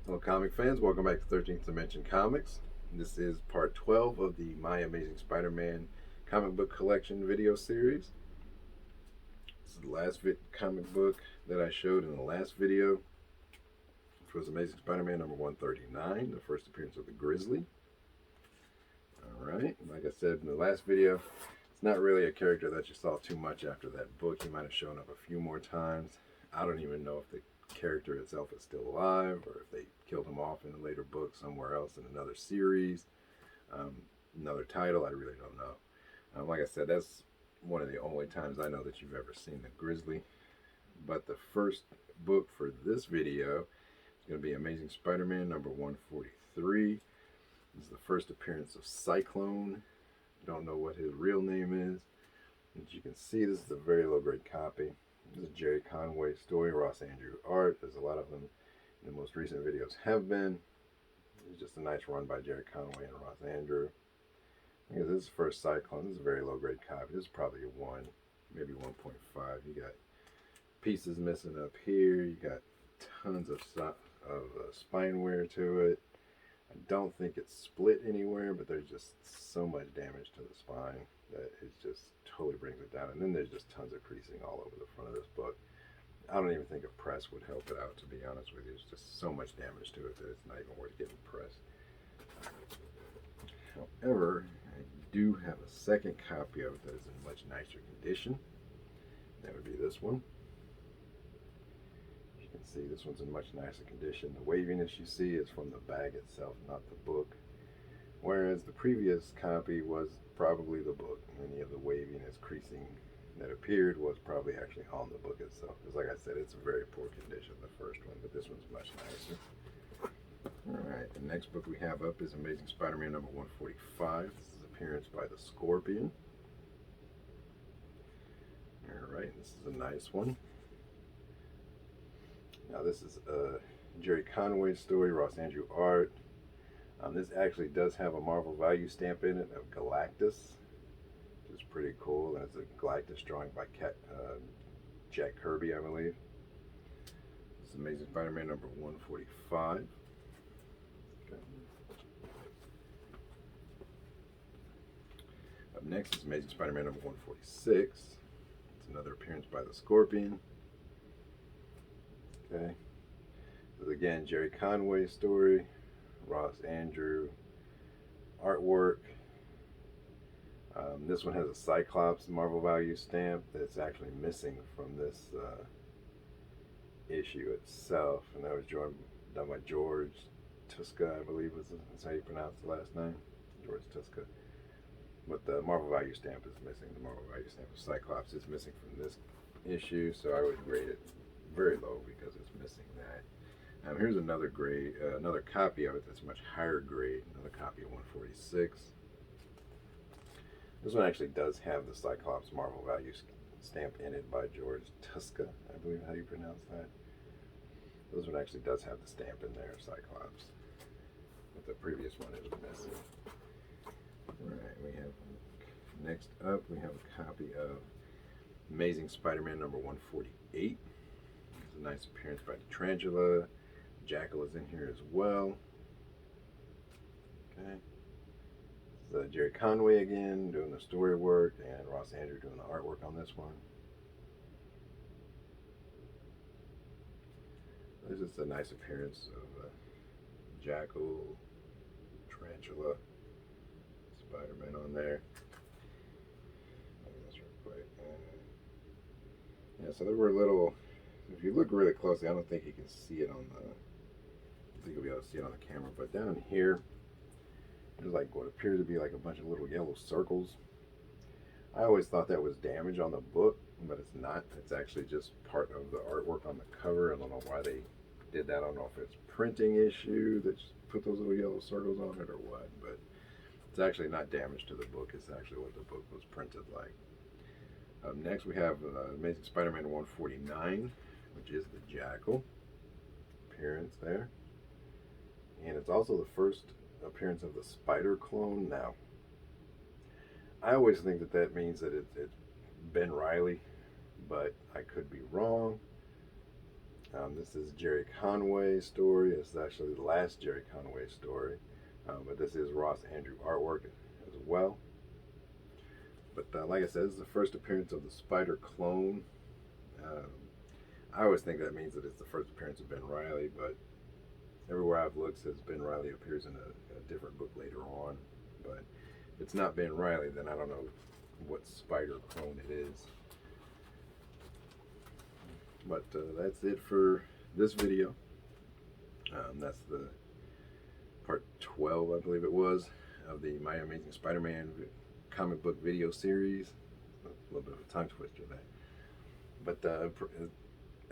Hello, comic fans. Welcome back to 13th Dimension Comics. This is part 12 of the My Amazing Spider-Man comic book collection video series. This is the last comic book that I showed in the last video, which was Amazing Spider-Man number 139, the first appearance of the Grizzly. Alright, like I said in the last video, it's not really a character that you saw too much after that book. He might have shown up a few more times. I don't even know if the character itself is still alive or if they killed him off in a later book somewhere else in another series, another title. I really don't know. Like I said, that's one of the only times I know that you've ever seen the Grizzly. But the first book for this video is going to be Amazing Spider-Man number 143. This is the first appearance of Cyclone. Don't know what his real name is. As you can see, this is a very low grade copy. This is a Jerry Conway story, Ross Andrew art, as a lot of them in the most recent videos have been. It's just a nice run by Jerry Conway and Ross Andrew. This is first Cyclone. This is a very low grade copy. This is probably a 1, maybe 1.5. You got pieces missing up here. You got tons of spine wear to it. I don't think it's split anywhere, but there's just so much damage to the spine that it just totally brings it down. And then there's just tons of creasing all over the front of this book. I don't even think a press would help it out, to be honest with you. There's just so much damage to it that it's not even worth getting pressed. However, I do have a second copy of it that is in much nicer condition. That would be this one. You can see this one's in much nicer condition. The waviness you see is from the bag itself, not the book. Whereas the previous copy was probably the book. Any of the waviness, creasing that appeared was probably actually on the book itself. Because like I said, it's a very poor condition, the first one, but this one's much nicer. Alright, the next book we have up is Amazing Spider-Man number 145. This is appearance by the Scorpion. Alright, this is a nice one. Now this is a Jerry Conway story, Ross Andrew art. This actually does have a Marvel value stamp in it of Galactus, which is pretty cool. And it's a Galactus drawing by Jack Kirby, I believe. This is Amazing Spider-Man number 145. Okay. Up next is Amazing Spider-Man number 146. It's another appearance by the Scorpion. Okay. This is again Jerry Conway story, Ross Andrew artwork. This one has a Cyclops Marvel value stamp that's actually missing from this issue itself, and that was done by George Tuska, I believe is how you pronounce the last name, George Tuska. But the Marvel value stamp is missing. The Marvel value stamp of Cyclops is missing from this issue, so I would grade it very low because it's missing that. Here's another grade, another copy of it that's much higher grade. Another copy of 146. This one actually does have the Cyclops Marvel value stamp in it by George Tuska, I believe how you pronounce that. This one actually does have the stamp in there, Cyclops. But the previous one is missing. Alright, we have, next up, we have a copy of Amazing Spider-Man number 148. It's a nice appearance by Tarantula. Jackal is in here as well. Okay. This is Jerry Conway again doing the story work, and Ross Andrew doing the artwork on this one. This is a nice appearance of Jackal, Tarantula, Spider-Man on there. Look at this real quick. Yeah, so there were little. If you look really closely, I don't think you can see it on the. I think you'll be able to see it on the camera, but down here, there's like what appears to be like a bunch of little yellow circles. I always thought that was damage on the book, but it's not. It's actually just part of the artwork on the cover. I don't know why they did that. I don't know if it's printing issue that just put those little yellow circles on it or what, but it's actually not damage to the book. It's actually what the book was printed like. Next we have Amazing Spider-Man 149, which is the Jackal appearance there. And it's also the first appearance of the Spider clone. Now, I always think that that means that it's Ben Reilly, but I could be wrong. This is Jerry Conway's story. It's actually the last Jerry Conway story, but this is Ross Andru artwork as well. But like I said, this is the first appearance of the Spider clone. Um, I always think that means that it's the first appearance of Ben Reilly, but everywhere I've looked says Ben Reilly appears in a different book later on. But if it's not Ben Reilly, then I don't know what Spider clone it is. But that's it for this video. That's the part 12, I believe it was, of the My Amazing Spider-Man comic book video series. A little bit of a tongue twister there. But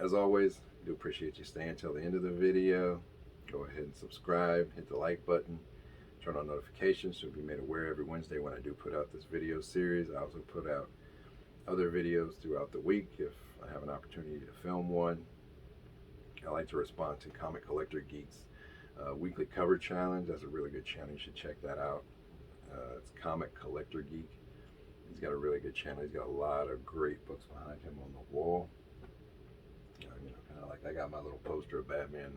as always, I do appreciate you staying until the end of the video. Go ahead and subscribe, hit the like button, turn on notifications so you'll be made aware every Wednesday when I do put out this video series. I also put out other videos throughout the week if I have an opportunity to film one. I like to respond to Comic Collector Geek's weekly cover challenge. That's a really good channel. You should check that out. It's Comic Collector Geek. He's got a really good channel. He's got a lot of great books behind him on the wall. Kind of like I got my little poster of Batman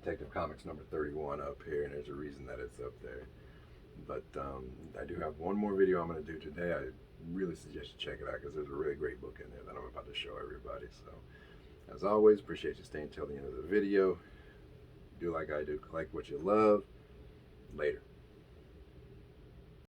Detective Comics number 31 up here, and there's a reason that it's up there. But I do have one more video I'm going to do today. I really suggest you check it out because there's a really great book in there that I'm about to show everybody. So, as always, appreciate you staying till the end of the video. Do like I do, collect what you love. Later.